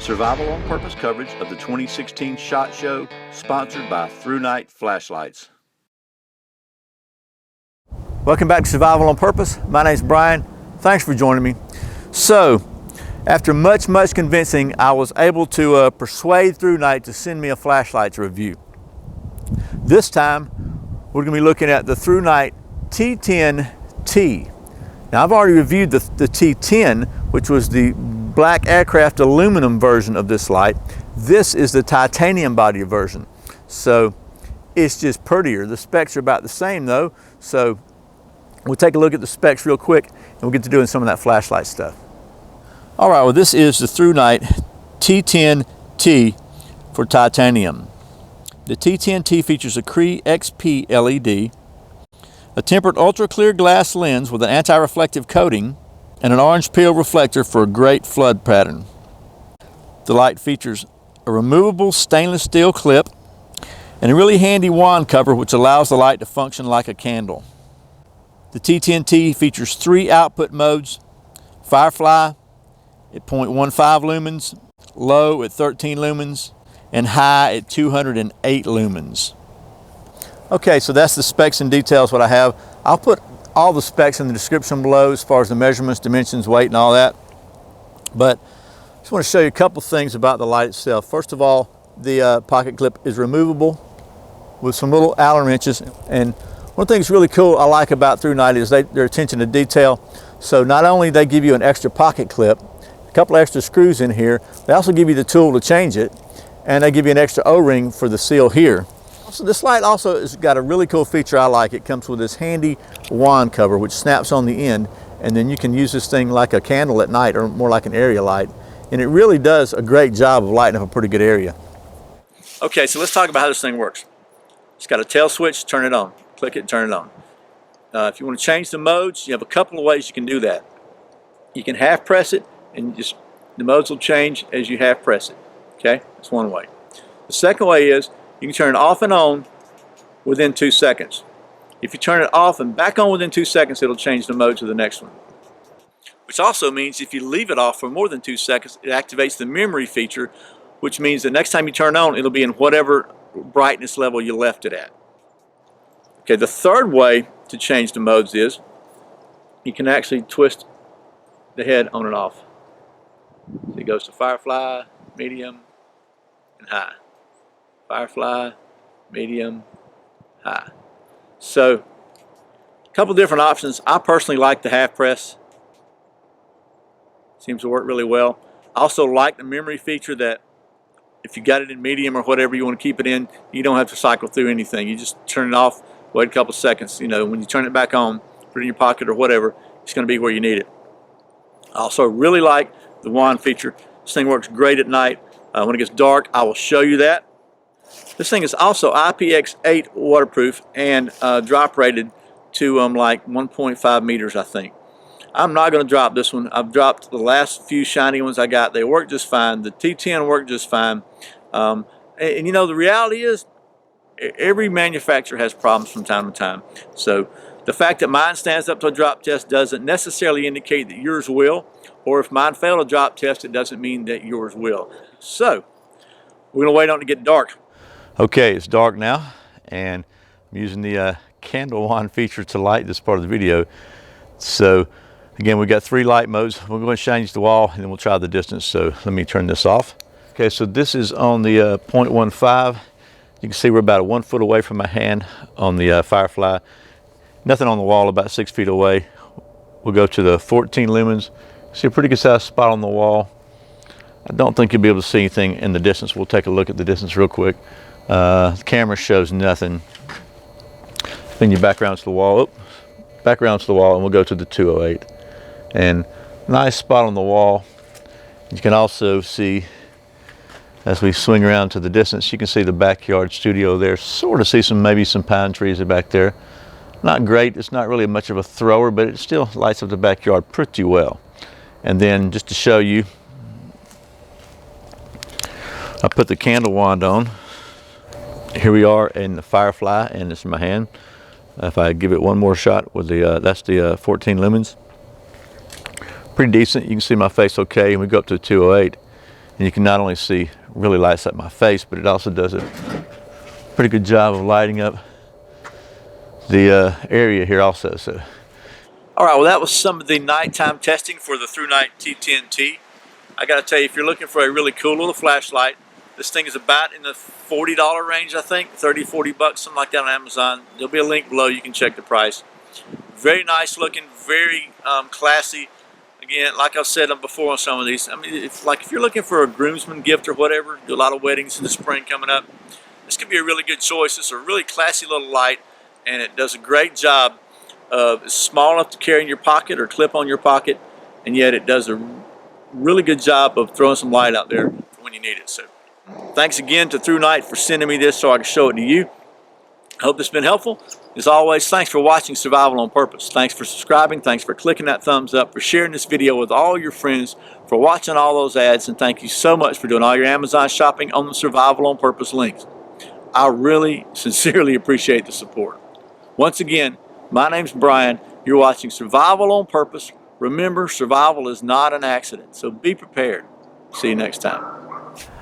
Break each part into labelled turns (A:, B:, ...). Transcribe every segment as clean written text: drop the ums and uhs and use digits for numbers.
A: Survival on Purpose coverage of the 2016 SHOT Show, sponsored by Thrunite Flashlights.
B: Welcome back to Survival on Purpose. My name's Brian. Thanks for joining me. So, after much convincing, I was able to persuade Thrunite to send me a flashlight to review. This time, we're going to be looking at the Thrunite T10T. Now, I've already reviewed the T10, which was the black aircraft aluminum version of this light. This is the titanium body version. So it's just prettier. The specs are about the same though. So we'll take a look at the specs real quick and we'll get to doing some of that flashlight stuff. All right, well, this is the Thrunite T10T for titanium. The T10T features a Cree XP LED, a tempered ultra clear glass lens with an anti-reflective coating, and an orange peel reflector for a great flood pattern. The light features a removable stainless steel clip and a really handy wand cover which allows the light to function like a candle. The T10T features 3 output modes: Firefly at 0.15 lumens, low at 13 lumens, and high at 208 lumens. Okay, so that's the specs and details what I have. I'll put all the specs in the description below as far as the measurements, dimensions, weight, and all that. But I just want to show you a couple things about the light itself. First of all, the pocket clip is removable with some little Allen wrenches. And one thing that's really cool I like about Thrunite is their attention to detail. So not only they give you an extra pocket clip, a couple extra screws in here, they also give you the tool to change it, and they give you an extra O-ring for the seal here. So this light also has got a really cool feature I like. It comes with this handy wand cover which snaps on the end, and then you can use this thing like a candle at night, or more like an area light, and it really does a great job of lighting up a pretty good area. Okay, so let's talk about how this thing works. It's got a tail switch, turn it on, click it, turn it on. If you want to change the modes, you have a couple of ways you can do that. You can half press it and just the modes will change as you half press it. Okay, that's one way. The second way is you can turn it off and on within 2 seconds. If you turn it off and back on within 2 seconds, it'll change the mode to the next one. Which also means if you leave it off for more than 2 seconds, it activates the memory feature, which means the next time you turn it on, it'll be in whatever brightness level you left it at. Okay, the third way to change the modes is you can actually twist the head on and off. So it goes to Firefly, medium, and high. Firefly, medium, high. So, a couple different options. I personally like the half press. Seems to work really well. I also like the memory feature that if you got it in medium or whatever you want to keep it in, you don't have to cycle through anything. You just turn it off, wait a couple seconds. You know, when you turn it back on, put it in your pocket or whatever, it's going to be where you need it. I also really like the wand feature. This thing works great at night. When it gets dark, I will show you that. This thing is also IPX8 waterproof and drop rated to like 1.5 meters, I think. I'm not going to drop this one. I've dropped the last few shiny ones I got. They work just fine. The T10 worked just fine. And you know, the reality is every manufacturer has problems from time to time. So the fact that mine stands up to a drop test doesn't necessarily indicate that yours will. Or if mine failed a drop test, it doesn't mean that yours will. So we're going to wait on it to get dark. Okay, it's dark now, and I'm using the candle wand feature to light this part of the video. So again, we've got 3 light modes. We're going to change the wall, and then we'll try the distance. So let me turn this off. Okay, so this is on the 0.15. You can see we're about 1 foot away from my hand on the Firefly. Nothing on the wall, about 6 feet away. We'll go to the 14 lumens. See a pretty good sized spot on the wall. I don't think you'll be able to see anything in the distance. We'll take a look at the distance real quick. The camera shows nothing. Then you back around to the wall. Oop, back around to the wall, and we'll go to the 208. And nice spot on the wall. You can also see, as we swing around to the distance, you can see the backyard studio there. Sort of see maybe some pine trees back there. Not great. It's not really much of a thrower, but it still lights up the backyard pretty well. And then just to show you, I put the candle wand on. Here we are in the Firefly, and it's in my hand. If I give it one more shot with the, that's the 14 lumens. Pretty decent. You can see my face okay, and we go up to 208. And you can not only see, really lights up my face, but it also does a pretty good job of lighting up the area here also. So, all right, well, that was some of the nighttime testing for the Thrunite T10T. I got to tell you, if you're looking for a really cool little flashlight, this thing is about in the $40 range, I think, 30, 40 bucks, something like that on Amazon. There'll be a link below. You can check the price. Very nice looking, very classy. Again, like I've said before on some of these, I mean, if you're looking for a groomsman gift or whatever, do a lot of weddings in the spring coming up, this could be a really good choice. It's a really classy little light, and it does a great job. It's small enough to carry in your pocket or clip on your pocket, and yet it does a really good job of throwing some light out there for when you need it. So thanks again to Thrunite for sending me this so I can show it to you. I hope it's been helpful. As always, thanks for watching Survival on Purpose. Thanks for subscribing. Thanks for clicking that thumbs up, for sharing this video with all your friends, for watching all those ads, and thank you so much for doing all your Amazon shopping on the Survival on Purpose links. I really, sincerely appreciate the support. Once again, my name's Brian. You're watching Survival on Purpose. Remember, survival is not an accident, so be prepared. See you next time.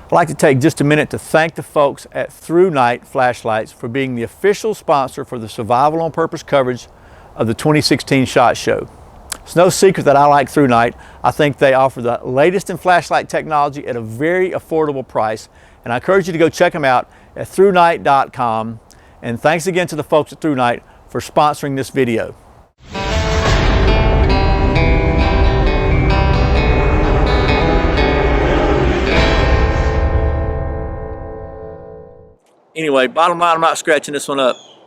B: I'd like to take just a minute to thank the folks at Thrunite Flashlights for being the official sponsor for the Survival on Purpose coverage of the 2016 SHOT Show. It's no secret that I like Thrunite. I think they offer the latest in flashlight technology at a very affordable price, and I encourage you to go check them out at Thrunite.com. And thanks again to the folks at Thrunite for sponsoring this video. Anyway, bottom line, I'm not scratching this one up.